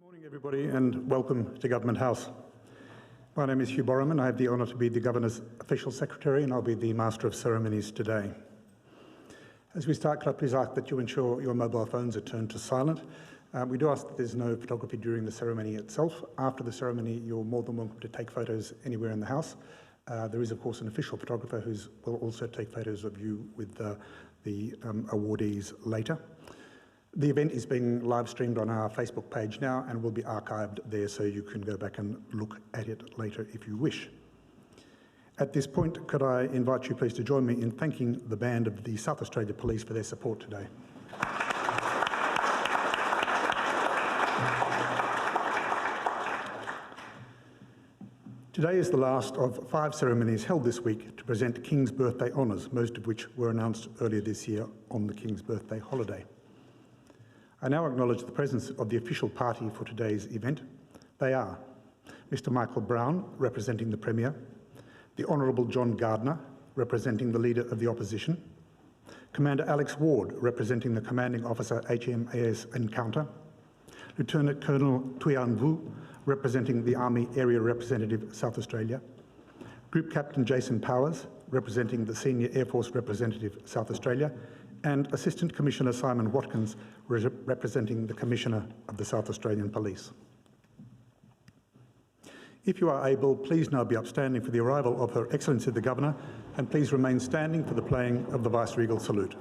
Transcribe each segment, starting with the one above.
Morning everybody and welcome to Government House. My name is Hugh Borriman. I have the honour to be the Governor's Official Secretary and I'll be the Master of Ceremonies today. As we start, could I please ask that you ensure your mobile phones are turned to silent. We do ask that there's no photography during the ceremony itself. After the ceremony, you're more than welcome to take photos anywhere in the house. There is, of course, an official photographer who will also take photos of you with the awardees later. The event is being live streamed on our Facebook page now and will be archived there so you can go back and look at it later if you wish. At this point, could I invite you please to join me in thanking the band of the South Australia Police for their support today. Today is the last of 5 ceremonies held this week to present King's Birthday Honours, most of which were announced earlier this year on the King's Birthday holiday. I now acknowledge the presence of the official party for today's event. They are Mr Michael Brown, representing the Premier, the Honourable John Gardner, representing the Leader of the Opposition, Commander Alex Ward, representing the Commanding Officer HMAS Encounter, Lieutenant Colonel Tuyan Vu, representing the Army Area Representative South Australia, Group Captain Jason Powers, representing the Senior Air Force Representative South Australia, and Assistant Commissioner Simon Watkins, representing the Commissioner of the South Australian Police. If you are able, please now be upstanding for the arrival of Her Excellency the Governor, and please remain standing for the playing of the Viceregal Salute.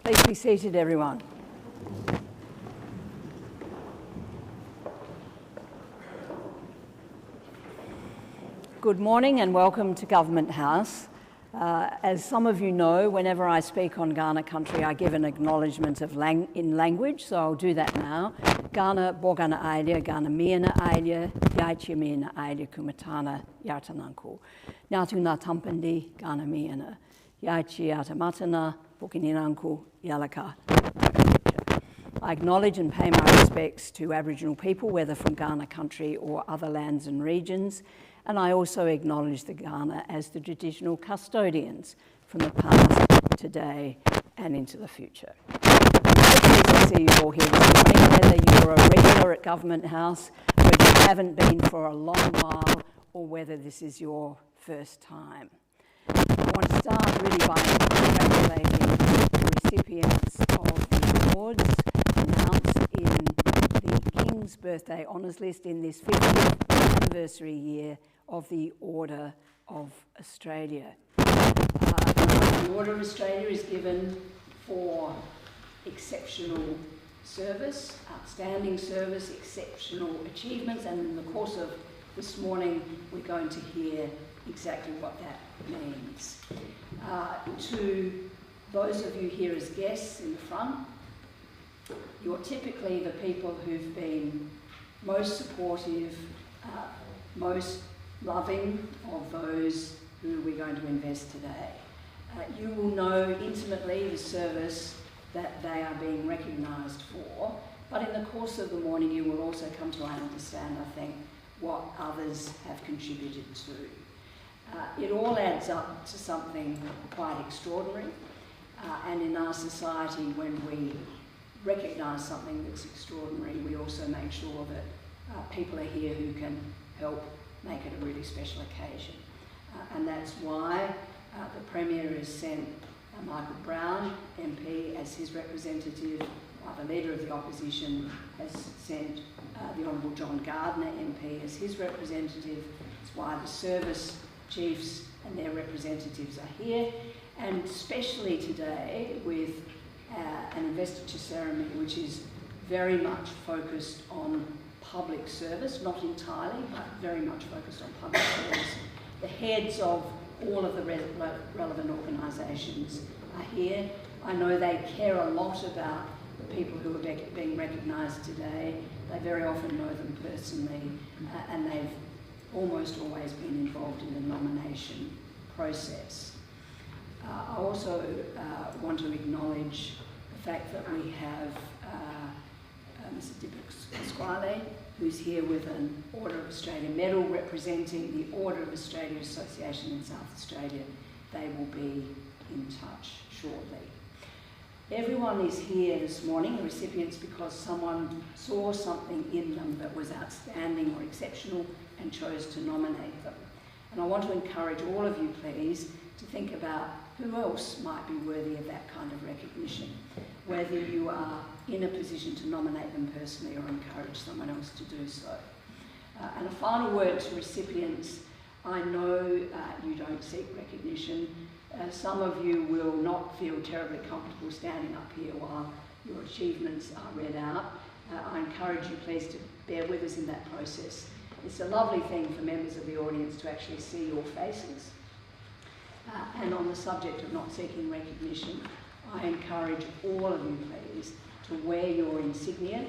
Please be seated, everyone. Good morning and welcome to Government House. As some of you know, whenever I speak on Kaurna country, I give an acknowledgement in language, so I'll do that now. Kaurna Bogana Ailya, Kaurna Miana Ailya, Yaichia Miana Ailya, Kumatana Yartananku. Nyatuna Tampandi, Kaurna Miana, Yaichia Yatamatana, Pukininanku, Yalaka. I acknowledge and pay my respects to Aboriginal people, whether from Kaurna country or other lands and regions, and I also acknowledge the Kaurna as the traditional custodians from the past, today and into the future. I'm so pleased to see you all here this morning, whether you're a regular at Government House, whether you haven't been for a long while, or whether this is your first time. I want to start really by congratulating the recipients of the awards announced in the King's Birthday Honours List in this 50th anniversary year of the Order of Australia. The Order of Australia is given for exceptional service, outstanding service, exceptional achievements, and in the course of this morning we're going to hear exactly what that means. To those of you here as guests in the front, you're typically the people who've been most supportive, most loving of those who we're going to invest today. You will know intimately the service that they are being recognised for, but in the course of the morning you will also come to understand, I think, what others have contributed to. It all adds up to something quite extraordinary, and in our society, when we recognise something that's extraordinary, we also make sure that people are here who can help make it a really special occasion. And that's why the Premier has sent Michael Brown, MP, as his representative, while the Leader of the Opposition has sent the Honourable John Gardner, MP, as his representative. It's why the service chiefs and their representatives are here, and especially today with an investiture ceremony which is very much focused on public service, not entirely, but very much focused on public service. The heads of all of the relevant organisations are here. I know they care a lot about the people who are being recognised today. They very often know them personally, and they've almost always been involved in the nomination process. I also want to acknowledge the fact that we have Mr. Pasquale, who's here with an Order of Australia medal representing the Order of Australia Association in South Australia. They will be in touch shortly. Everyone is here this morning, the recipients, because someone saw something in them that was outstanding or exceptional and chose to nominate them. And I want to encourage all of you, please, to think about who else might be worthy of that kind of recognition, whether you are in a position to nominate them personally or encourage someone else to do so. And a final word to recipients. I know you don't seek recognition. Some of you will not feel terribly comfortable standing up here while your achievements are read out. I encourage you, please, to bear with us in that process. It's a lovely thing for members of the audience to actually see your faces. And on the subject of not seeking recognition, I encourage all of you, please, to wear your insignia,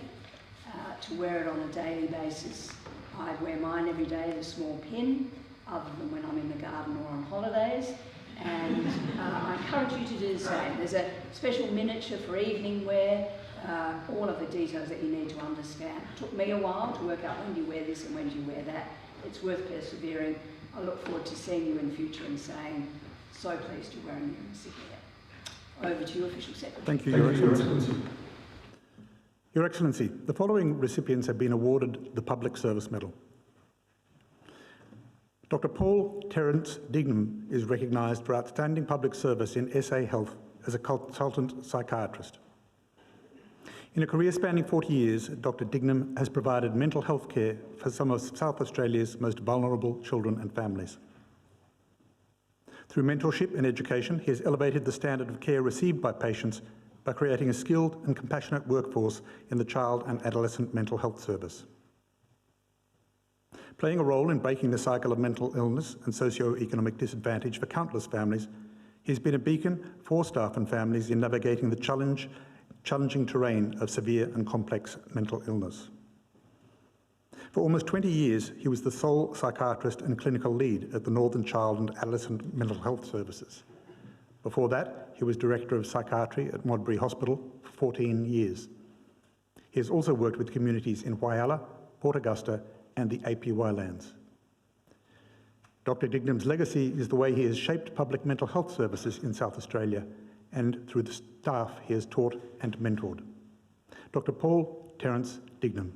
to wear it on a daily basis. I wear mine every day, the small pin, other than when I'm in the garden or on holidays. And I encourage you to do the same. There's a special miniature for evening wear, all of the details that you need to understand. It took me a while to work out when do you wear this and when do you wear that. It's worth persevering. I look forward to seeing you in future and saying, so pleased you're wearing your insignia. Over to you, Official Secretary. Thank you, Your Excellency. Your Excellency, the following recipients have been awarded the Public Service Medal. Dr. Paul Terence Dignam is recognised for outstanding public service in SA Health as a consultant psychiatrist. In a career spanning 40 years, Dr. Dignam has provided mental health care for some of South Australia's most vulnerable children and families. Through mentorship and education, he has elevated the standard of care received by patients by creating a skilled and compassionate workforce in the child and adolescent mental health service. Playing a role in breaking the cycle of mental illness and socio-economic disadvantage for countless families, he has been a beacon for staff and families in navigating the challenging terrain of severe and complex mental illness. For almost 20 years, he was the sole psychiatrist and clinical lead at the Northern Child and Adolescent Mental Health Services. Before that, he was Director of Psychiatry at Modbury Hospital for 14 years. He has also worked with communities in Whyalla, Port Augusta, and the APY lands. Dr. Dignam's legacy is the way he has shaped public mental health services in South Australia, and through the staff he has taught and mentored. Dr. Paul Terence Dignam.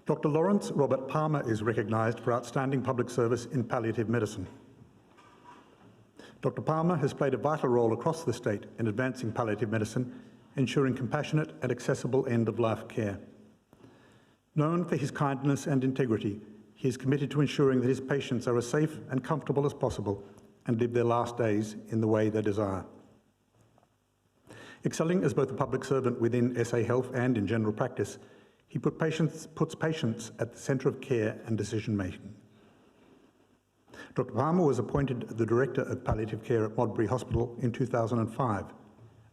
Dr. Lawrence Robert Palmer is recognised for outstanding public service in palliative medicine. Dr. Palmer has played a vital role across the state in advancing palliative medicine, ensuring compassionate and accessible end-of-life care. Known for his kindness and integrity, he is committed to ensuring that his patients are as safe and comfortable as possible and live their last days in the way they desire. Excelling as both a public servant within SA Health and in general practice, he puts patients at the centre of care and decision-making. Dr. Palmer was appointed the Director of Palliative Care at Modbury Hospital in 2005,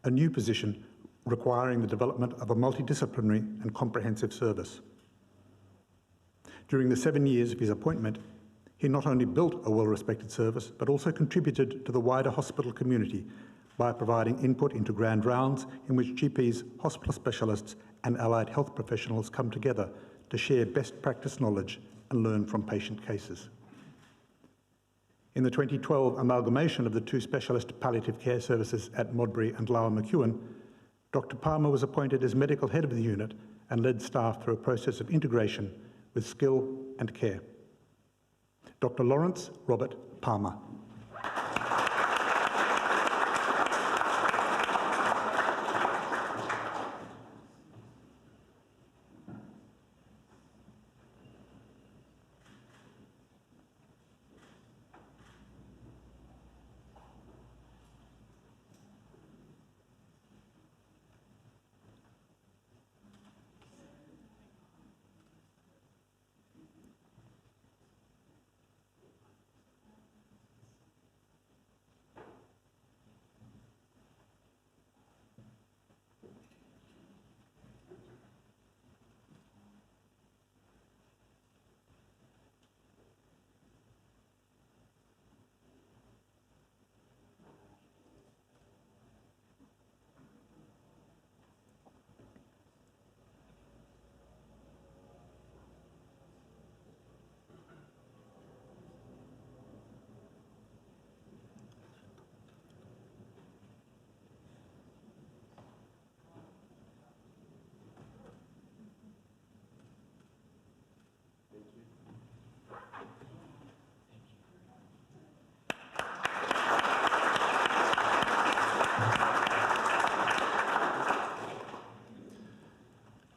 a new position requiring the development of a multidisciplinary and comprehensive service. During the 7 years of his appointment, he not only built a well-respected service, but also contributed to the wider hospital community by providing input into grand rounds in which GPs, hospital specialists and allied health professionals come together to share best practice knowledge and learn from patient cases. In the 2012 amalgamation of the two specialist palliative care services at Modbury and Lower McEwen, Dr. Palmer was appointed as medical head of the unit and led staff through a process of integration with skill and care. Dr. Lawrence Robert Palmer.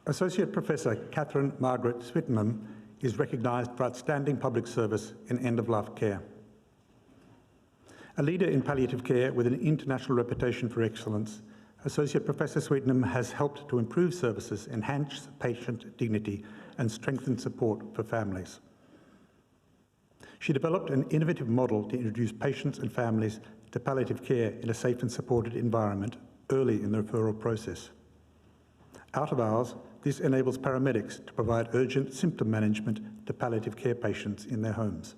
Associate Professor Catherine Margaret Swittenham is recognised for outstanding public service in end-of-life care. A leader in palliative care with an international reputation for excellence, Associate Professor Swittenham has helped to improve services, enhance patient dignity and strengthen support for families. She developed an innovative model to introduce patients and families to palliative care in a safe and supported environment early in the referral process. Out of hours, this enables paramedics to provide urgent symptom management to palliative care patients in their homes.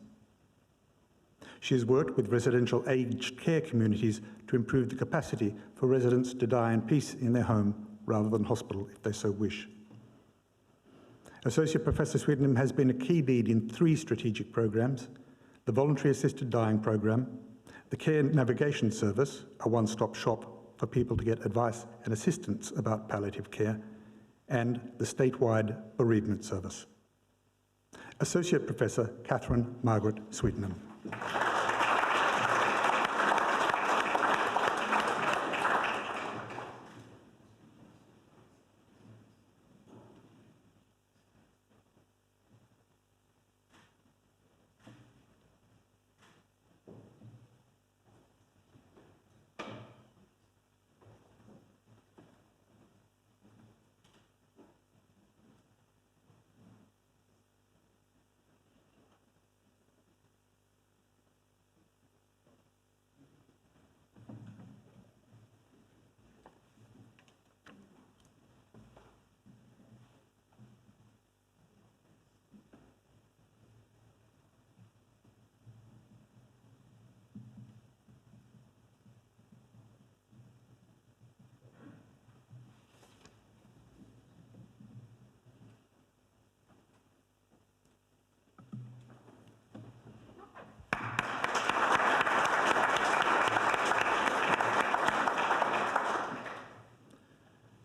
She has worked with residential aged care communities to improve the capacity for residents to die in peace in their home rather than hospital if they so wish. Associate Professor Swittenham has been a key lead in 3 strategic programs: the Voluntary Assisted Dying Program, the Care Navigation Service, a one-stop shop for people to get advice and assistance about palliative care, and the statewide bereavement service. Associate Professor Catherine Margaret Swittenham.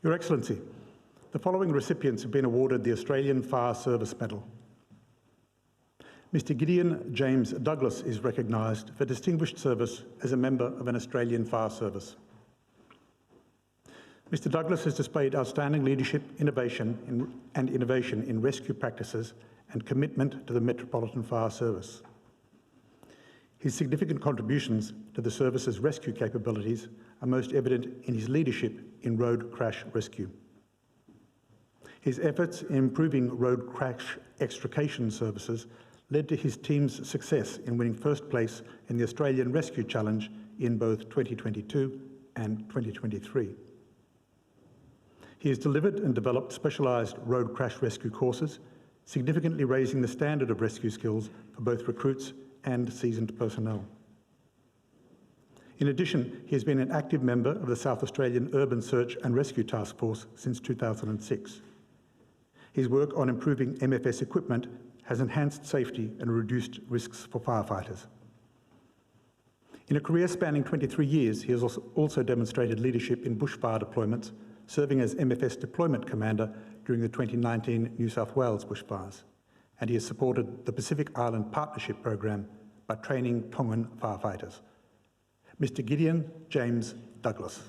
Your Excellency, the following recipients have been awarded the Australian Fire Service Medal. Mr. Gideon James Douglas is recognised for distinguished service as a member of an Australian Fire Service. Mr. Douglas has displayed outstanding leadership, innovation in rescue practices and commitment to the Metropolitan Fire Service. His significant contributions to the service's rescue capabilities are most evident in his leadership in road crash rescue. His efforts in improving road crash extrication services led to his team's success in winning first place in the Australian Rescue Challenge in both 2022 and 2023. He has delivered and developed specialised road crash rescue courses, significantly raising the standard of rescue skills for both recruits and seasoned personnel. In addition, he has been an active member of the South Australian Urban Search and Rescue Task Force since 2006. His work on improving MFS equipment has enhanced safety and reduced risks for firefighters. In a career spanning 23 years, he has also demonstrated leadership in bushfire deployments, serving as MFS Deployment Commander during the 2019 New South Wales bushfires, and he has supported the Pacific Island Partnership Program by training Tongan firefighters. Mr. Gideon James Douglas.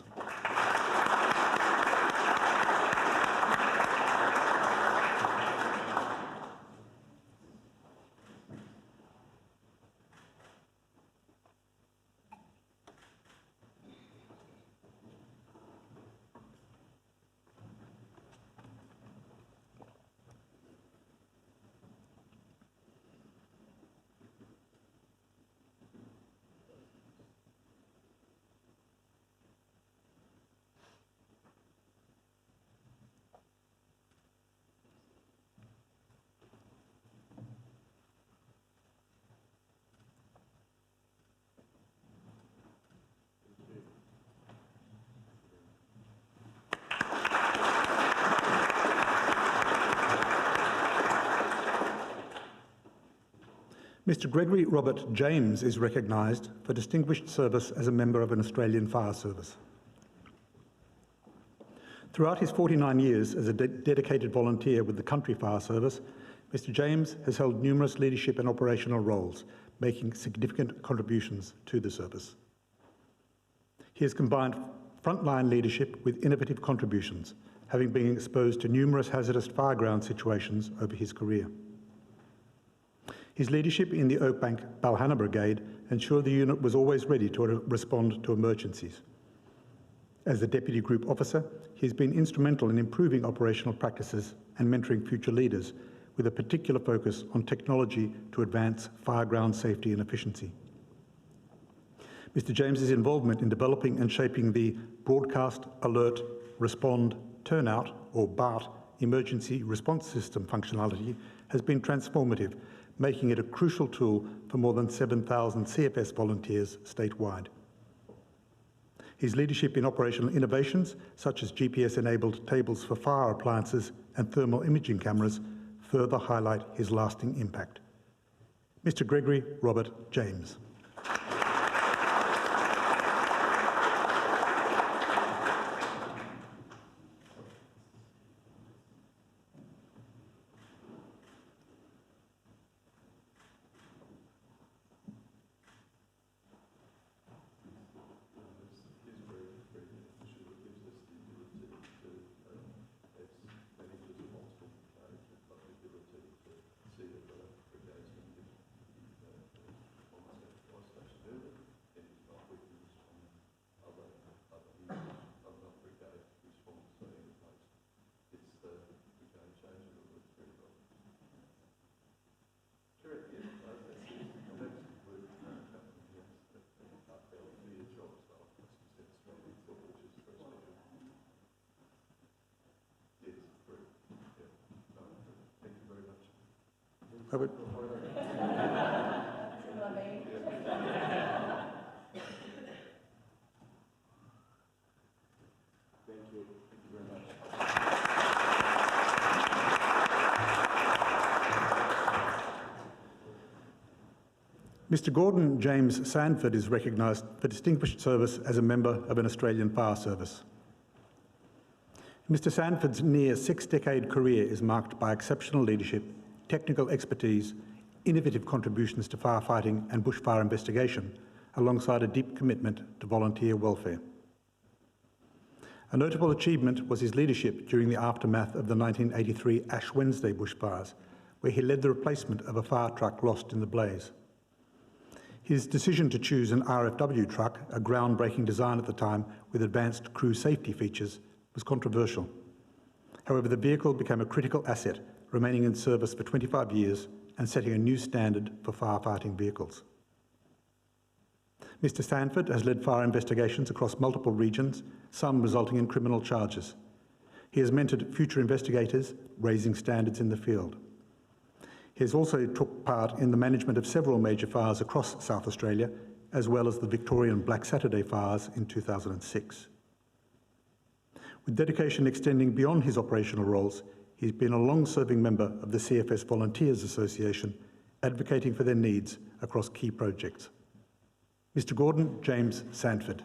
Mr. Gregory Robert James is recognised for distinguished service as a member of an Australian Fire Service. Throughout his 49 years as a dedicated volunteer with the Country Fire Service, Mr. James has held numerous leadership and operational roles, making significant contributions to the service. He has combined frontline leadership with innovative contributions, having been exposed to numerous hazardous fireground situations over his career. His leadership in the Oakbank Balhanna Brigade ensured the unit was always ready to respond to emergencies. As the Deputy Group Officer, he has been instrumental in improving operational practices and mentoring future leaders, with a particular focus on technology to advance fireground safety and efficiency. Mr. James's involvement in developing and shaping the Broadcast, Alert, Respond, Turnout, or BART, Emergency Response System functionality has been transformative, making it a crucial tool for more than 7,000 CFS volunteers statewide. His leadership in operational innovations, such as GPS-enabled tables for fire appliances and thermal imaging cameras, further highlight his lasting impact. Mr. Gregory Robert James. Robert. Mr. Gordon James Sanford is recognised for distinguished service as a member of an Australian Fire Service. Mr. Sanford's near six-decade career is marked by exceptional leadership, technical expertise, innovative contributions to firefighting and bushfire investigation, alongside a deep commitment to volunteer welfare. A notable achievement was his leadership during the aftermath of the 1983 Ash Wednesday bushfires, where he led the replacement of a fire truck lost in the blaze. His decision to choose an RFW truck, a groundbreaking design at the time with advanced crew safety features, was controversial. However, the vehicle became a critical asset, remaining in service for 25 years and setting a new standard for firefighting vehicles. Mr. Sanford has led fire investigations across multiple regions, some resulting in criminal charges. He has mentored future investigators, raising standards in the field. He has also took part in the management of several major fires across South Australia, as well as the Victorian Black Saturday fires in 2006. With dedication extending beyond his operational roles, he's been a long-serving member of the CFS Volunteers Association, advocating for their needs across key projects. Mr. Gordon James Sandford.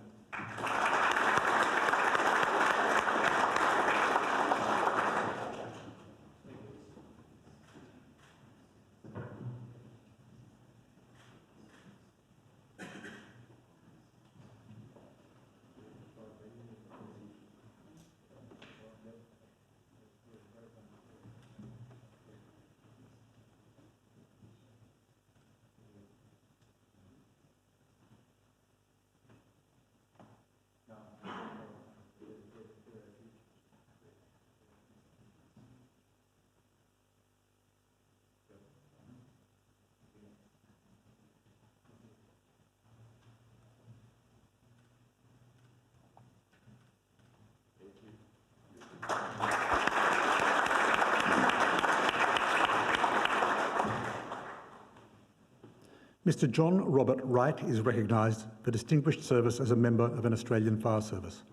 Mr. John Robert Wright is recognised for distinguished service as a member of an Australian Fire Service.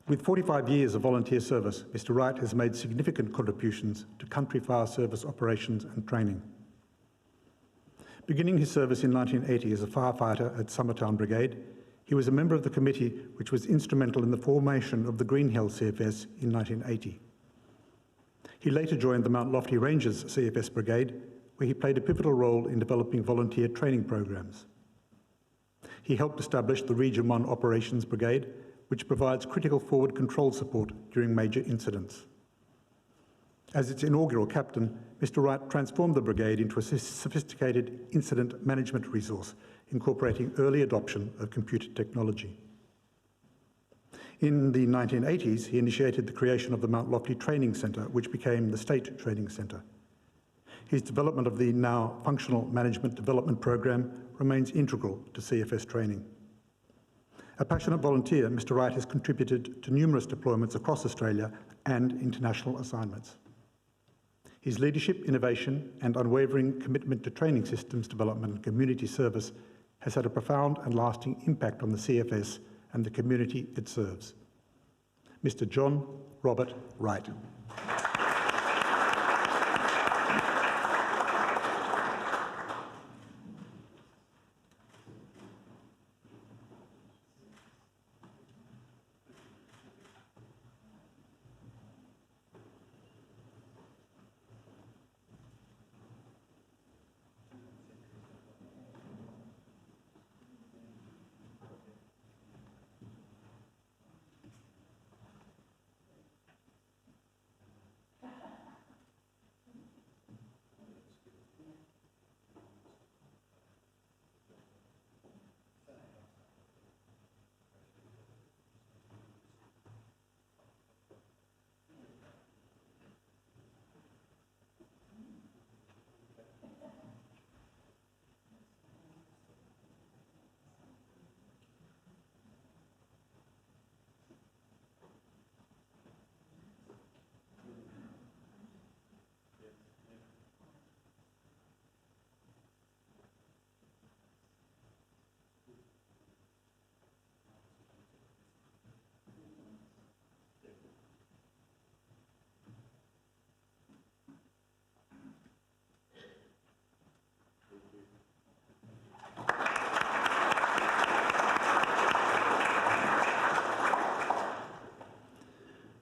With 45 years of volunteer service, Mr. Wright has made significant contributions to country fire service operations and training. Beginning his service in 1980 as a firefighter at Summertown Brigade, he was a member of the committee which was instrumental in the formation of the Green Hill CFS in 1980. He later joined the Mount Lofty Rangers CFS Brigade, where he played a pivotal role in developing volunteer training programs. He helped establish the Region 1 Operations Brigade, which provides critical forward control support during major incidents. As its inaugural captain, Mr. Wright transformed the brigade into a sophisticated incident management resource, incorporating early adoption of computer technology. In the 1980s, he initiated the creation of the Mount Lofty Training Centre, which became the State Training Centre. His development of the now Functional Management Development Program remains integral to CFS training. A passionate volunteer, Mr. Wright has contributed to numerous deployments across Australia and international assignments. His leadership, innovation, and unwavering commitment to training systems development and community service has had a profound and lasting impact on the CFS and the community it serves. Mr. John Robert Wright.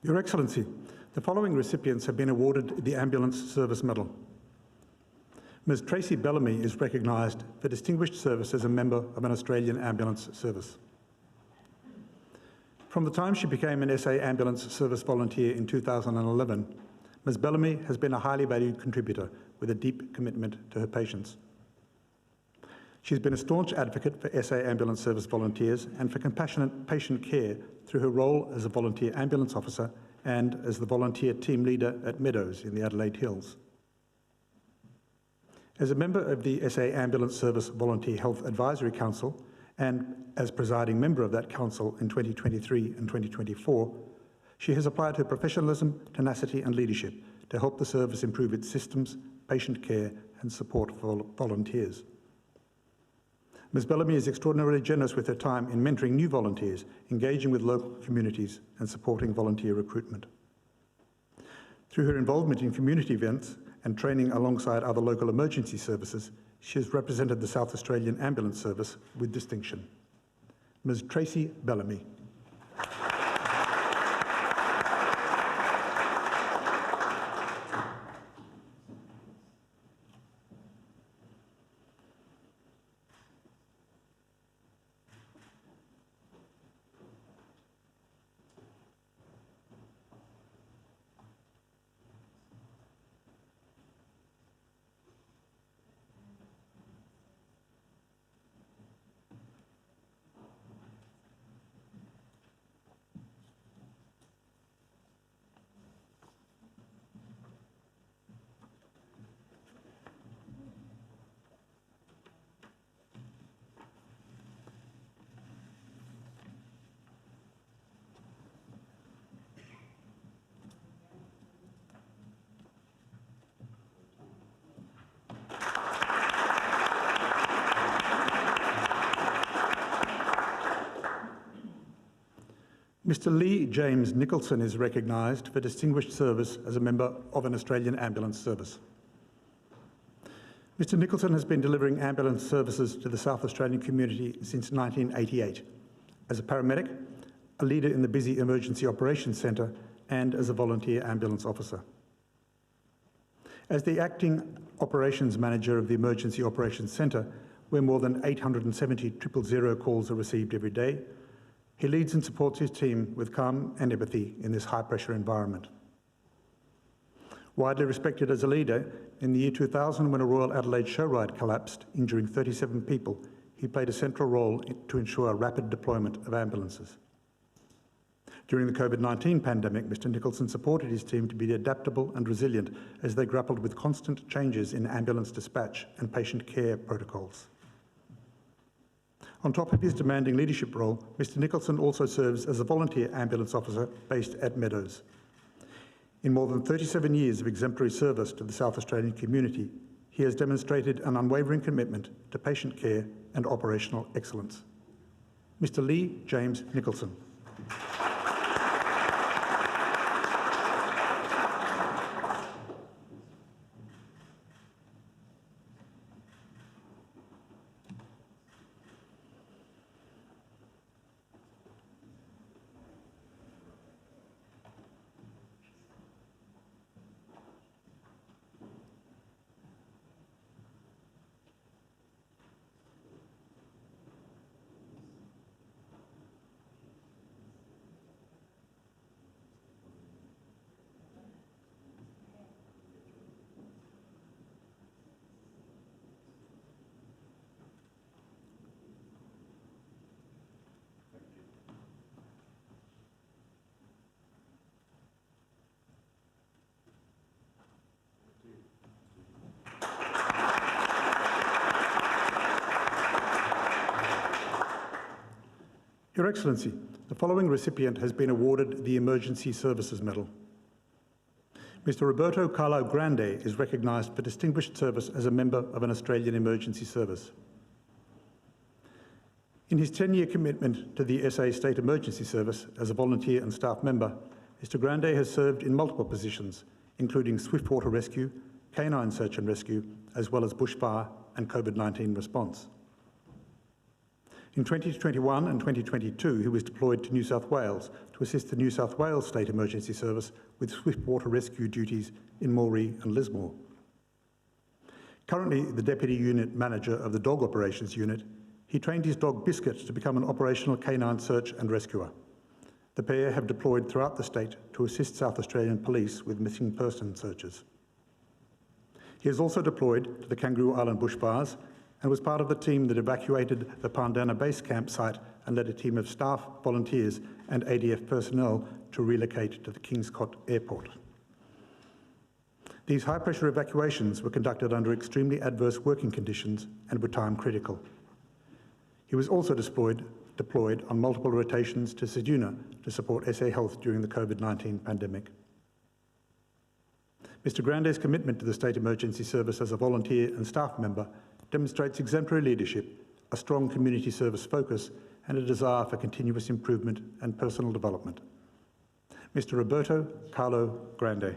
Your Excellency, the following recipients have been awarded the Ambulance Service Medal. Ms. Tracy Bellamy is recognised for distinguished service as a member of an Australian Ambulance Service. From the time she became an SA Ambulance Service volunteer in 2011, Ms. Bellamy has been a highly valued contributor with a deep commitment to her patients. She's been a staunch advocate for SA Ambulance Service volunteers and for compassionate patient care through her role as a volunteer ambulance officer and as the volunteer team leader at Meadows in the Adelaide Hills. As a member of the SA Ambulance Service Volunteer Health Advisory Council and as presiding member of that council in 2023 and 2024, she has applied her professionalism, tenacity and leadership to help the service improve its systems, patient care and support for volunteers. Ms. Bellamy is extraordinarily generous with her time in mentoring new volunteers, engaging with local communities and supporting volunteer recruitment. Through her involvement in community events and training alongside other local emergency services, She has represented the South Australian Ambulance Service with distinction. Ms. Tracy Bellamy. Mr. Lee James Nicholson is recognised for distinguished service as a member of an Australian Ambulance Service. Mr. Nicholson has been delivering ambulance services to the South Australian community since 1988, as a paramedic, a leader in the busy Emergency Operations Centre, and as a volunteer ambulance officer. As the acting operations manager of the Emergency Operations Centre, where more than 870 000 calls are received every day, he leads and supports his team with calm and empathy in this high-pressure environment. Widely respected as a leader, in the year 2000, when a Royal Adelaide show ride collapsed, injuring 37 people, he played a central role to ensure rapid deployment of ambulances. During the COVID-19 pandemic, Mr. Nicholson supported his team to be adaptable and resilient as they grappled with constant changes in ambulance dispatch and patient care protocols. On top of his demanding leadership role, Mr. Nicholson also serves as a volunteer ambulance officer based at Meadows. In more than 37 years of exemplary service to the South Australian community, he has demonstrated an unwavering commitment to patient care and operational excellence. Mr. Lee James Nicholson. Your Excellency, the following recipient has been awarded the Emergency Services Medal. Mr. Roberto Carlo Grande is recognised for distinguished service as a member of an Australian emergency service. In his 10-year commitment to the SA State Emergency Service as a volunteer and staff member, Mr. Grande has served in multiple positions, including swiftwater rescue, canine search and rescue, as well as bushfire and COVID-19 response. In 2021 and 2022, he was deployed to New South Wales to assist the New South Wales State Emergency Service with swiftwater rescue duties in Moree and Lismore. Currently the Deputy Unit Manager of the Dog Operations Unit, he trained his dog Biscuit to become an operational canine search and rescuer. The pair have deployed throughout the state to assist South Australian Police with missing person searches. He is also deployed to the Kangaroo Island bushfires and was part of the team that evacuated the Pandana base camp site and led a team of staff, volunteers and ADF personnel to relocate to the Kingscott Airport. These high-pressure evacuations were conducted under extremely adverse working conditions and were time-critical. He was also deployed on multiple rotations to Ceduna to support SA Health during the COVID-19 pandemic. Mr. Grande's commitment to the State Emergency Service as a volunteer and staff member demonstrates exemplary leadership, a strong community service focus, and a desire for continuous improvement and personal development. Mr. Roberto Carlo Grande.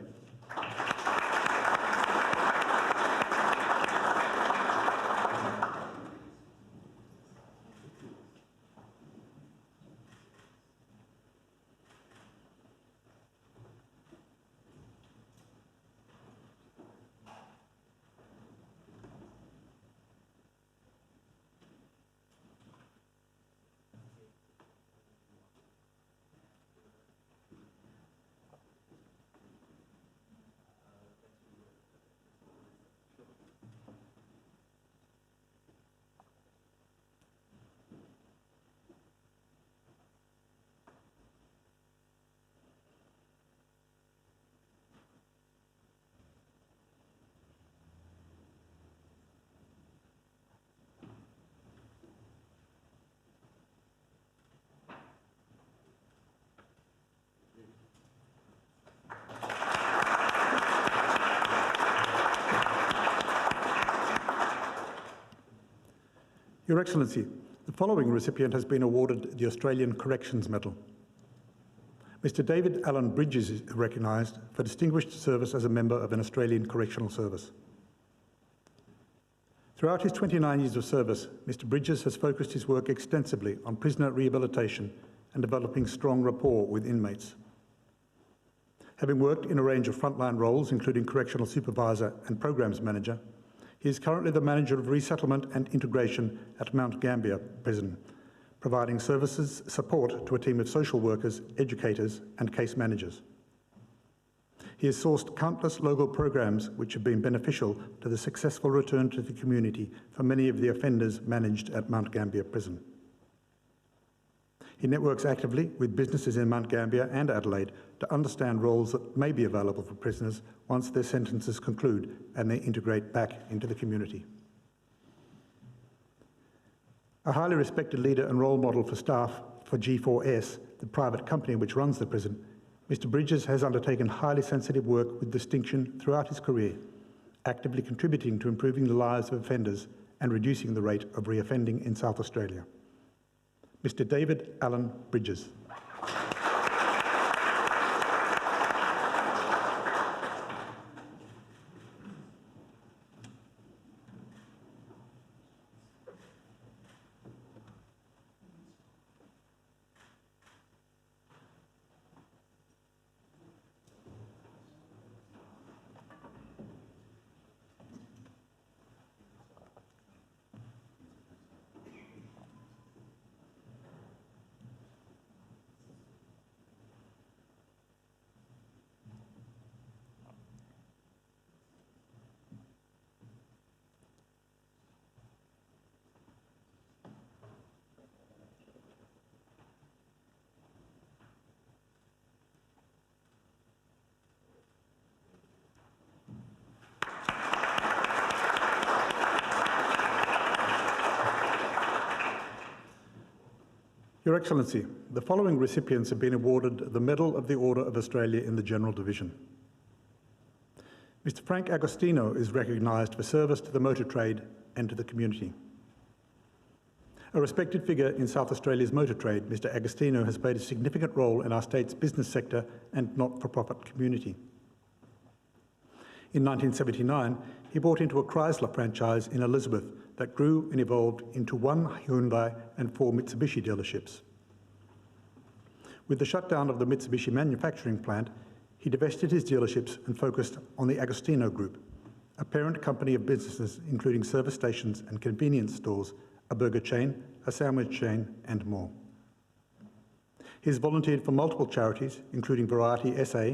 Your Excellency, the following recipient has been awarded the Australian Corrections Medal. Mr. David Allen Bridges is recognised for distinguished service as a member of an Australian Correctional Service. Throughout his 29 years of service, Mr. Bridges has focused his work extensively on prisoner rehabilitation and developing strong rapport with inmates. Having worked in a range of frontline roles, including Correctional Supervisor and Programs Manager, he is currently the Manager of Resettlement and Integration at Mount Gambier Prison, providing services support to a team of social workers, educators and case managers. He has sourced countless local programs which have been beneficial to the successful return to the community for many of the offenders managed at Mount Gambier Prison. He networks actively with businesses in Mount Gambier and Adelaide to understand roles that may be available for prisoners once their sentences conclude and they integrate back into the community. A highly respected leader and role model for staff for G4S, the private company which runs the prison, Mr. Bridges has undertaken highly sensitive work with distinction throughout his career, actively contributing to improving the lives of offenders and reducing the rate of reoffending in South Australia. Mr. David Allen Bridges. Your Excellency, the following recipients have been awarded the Medal of the Order of Australia in the General Division. Mr. Frank Agostino is recognised for service to the motor trade and to the community. A respected figure in South Australia's motor trade, Mr. Agostino has played a significant role in our state's business sector and not-for-profit community. In 1979, he bought into a Chrysler franchise in Elizabeth that grew and evolved into 1 Hyundai and 4 Mitsubishi dealerships. With the shutdown of the Mitsubishi manufacturing plant, he divested his dealerships and focused on the Agostino Group, a parent company of businesses including service stations and convenience stores, a burger chain, a sandwich chain, and more. He has volunteered for multiple charities, including Variety SA,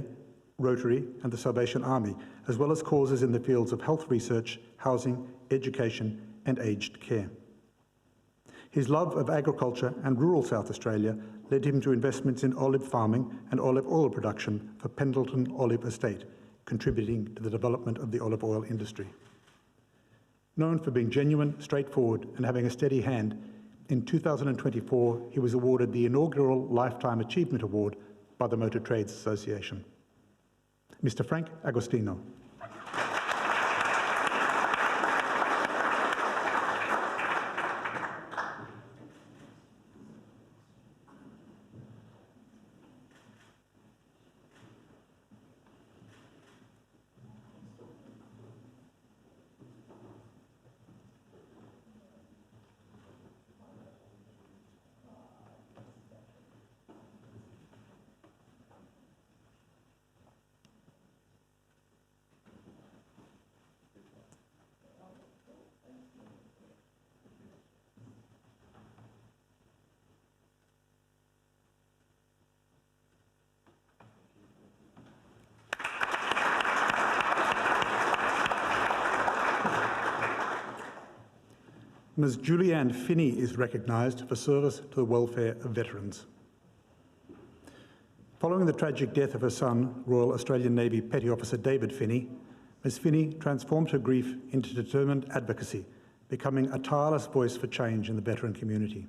Rotary, and the Salvation Army, as well as causes in the fields of health research, housing, education, and aged care. His love of agriculture and rural South Australia led him to investments in olive farming and olive oil production for Pendleton Olive Estate, contributing to the development of the olive oil industry. Known for being genuine, straightforward, and having a steady hand, in 2024 he was awarded the inaugural Lifetime Achievement Award by the Motor Trades Association. Mr. Frank Agostino. Ms. Julianne Finney is recognised for service to the welfare of veterans. Following the tragic death of her son, Royal Australian Navy Petty Officer David Finney, Ms. Finney transformed her grief into determined advocacy, becoming a tireless voice for change in the veteran community.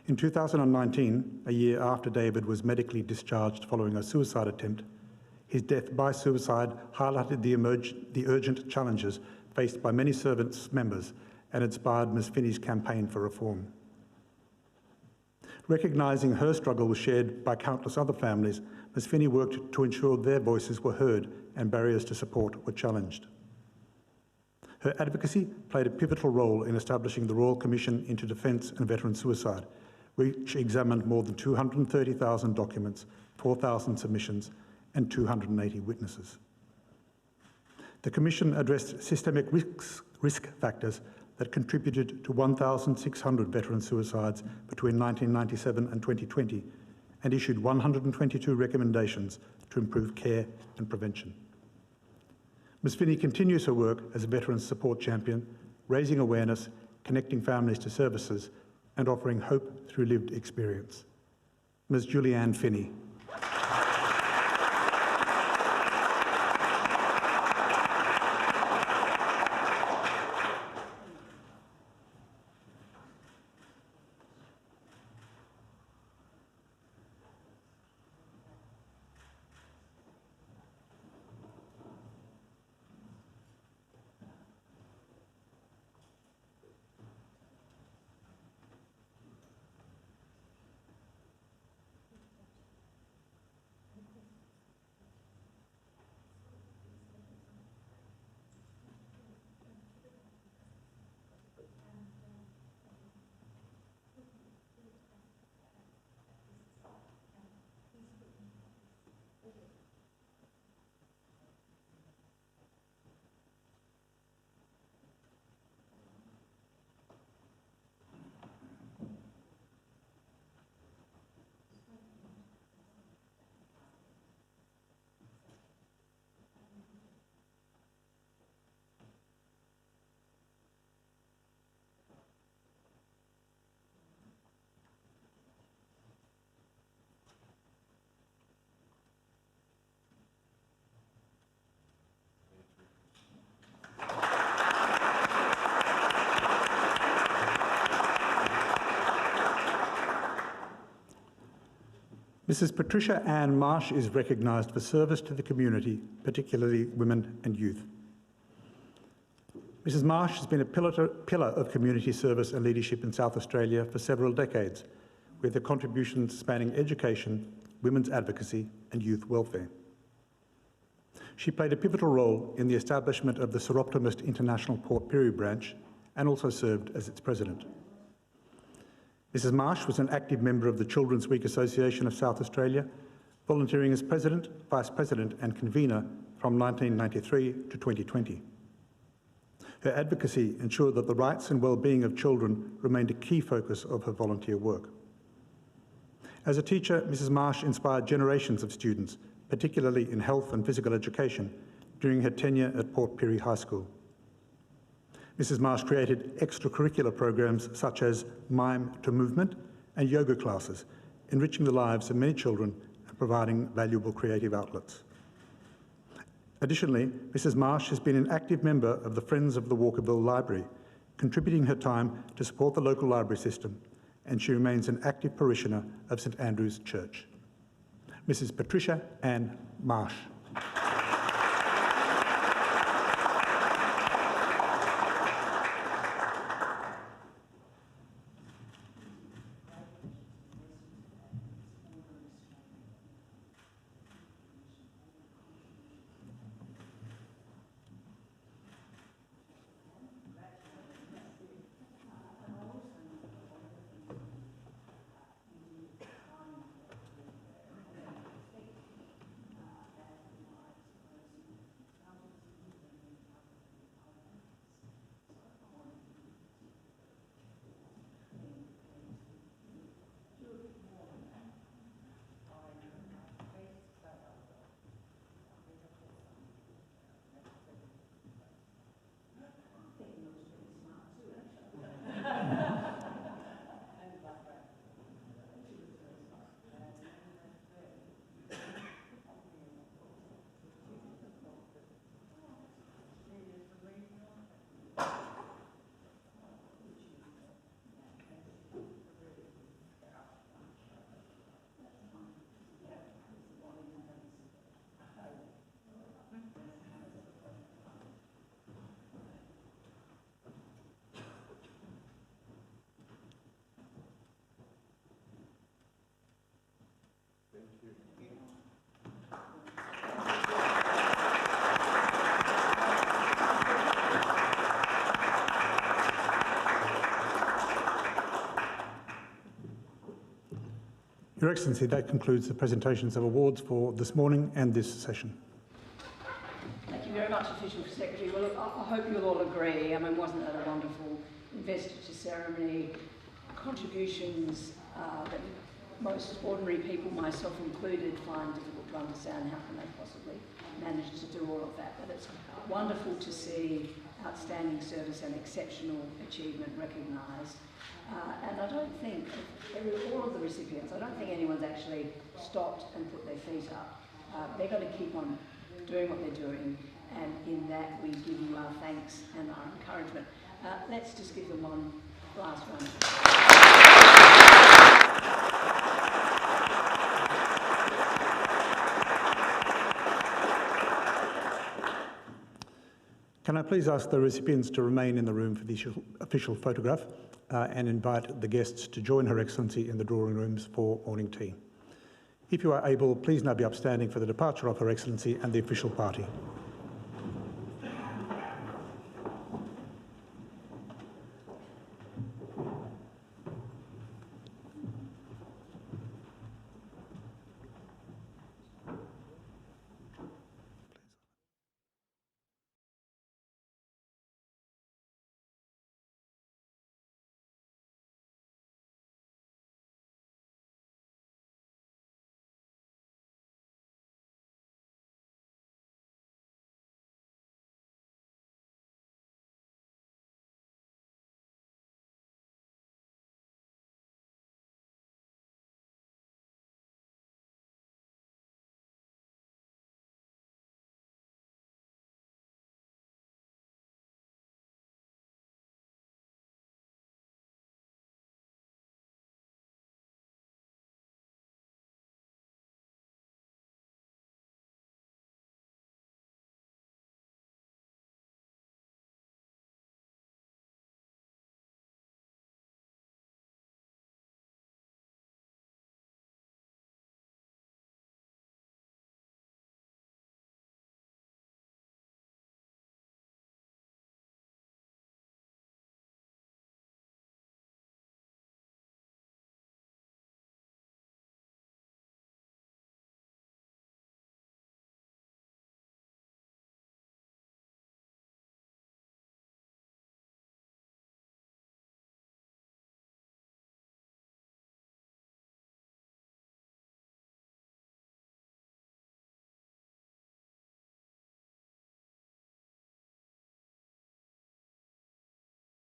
In 2019, a year after David was medically discharged following a suicide attempt, his death by suicide highlighted the urgent challenges faced by many service members and inspired Ms Finney's campaign for reform. Recognising her struggle was shared by countless other families, Ms Finney worked to ensure their voices were heard and barriers to support were challenged. Her advocacy played a pivotal role in establishing the Royal Commission into Defence and Veteran Suicide, which examined more than 230,000 documents, 4,000 submissions and 280 witnesses. The Commission addressed systemic risk factors that contributed to 1,600 veteran suicides between 1997 and 2020 and issued 122 recommendations to improve care and prevention. Ms Finney continues her work as a Veterans Support Champion, raising awareness, connecting families to services and offering hope through lived experience. Ms Julianne Finney. Mrs Patricia Ann Marsh is recognised for service to the community, particularly women and youth. Mrs Marsh has been a pillar of community service and leadership in South Australia for several decades, with her contributions spanning education, women's advocacy and youth welfare. She played a pivotal role in the establishment of the Soroptimist International Port Pirie branch and also served as its president. Mrs Marsh was an active member of the Children's Week Association of South Australia, volunteering as President, Vice President and Convener from 1993 to 2020. Her advocacy ensured that the rights and well-being of children remained a key focus of her volunteer work. As a teacher, Mrs Marsh inspired generations of students, particularly in health and physical education, during her tenure at Port Pirie High School. Mrs Marsh created extracurricular programs such as Mime to Movement and yoga classes, enriching the lives of many children and providing valuable creative outlets. Additionally, Mrs Marsh has been an active member of the Friends of the Walkerville Library, contributing her time to support the local library system, and she remains an active parishioner of St Andrew's Church. Mrs Patricia Ann Marsh. Your Excellency, that concludes the presentations of awards for this morning and this session. Thank you very much, Official Secretary. Well, look, I hope you'll all agree. I mean, wasn't that a wonderful investiture ceremony? Contributions that most ordinary people, myself included, find difficult to understand. How can they possibly manage to do all of that? But it's wonderful to see outstanding service and exceptional achievement recognised. And I don't think, all of the recipients, I don't think anyone's actually stopped and put their feet up. They're going to keep on doing what they're doing, and in that we give you our thanks and our encouragement. Let's just give them one last round. Can I please ask the recipients to remain in the room for the official photograph and invite the guests to join Her Excellency in the drawing rooms for morning tea. If you are able, please now be upstanding for the departure of Her Excellency and the official party.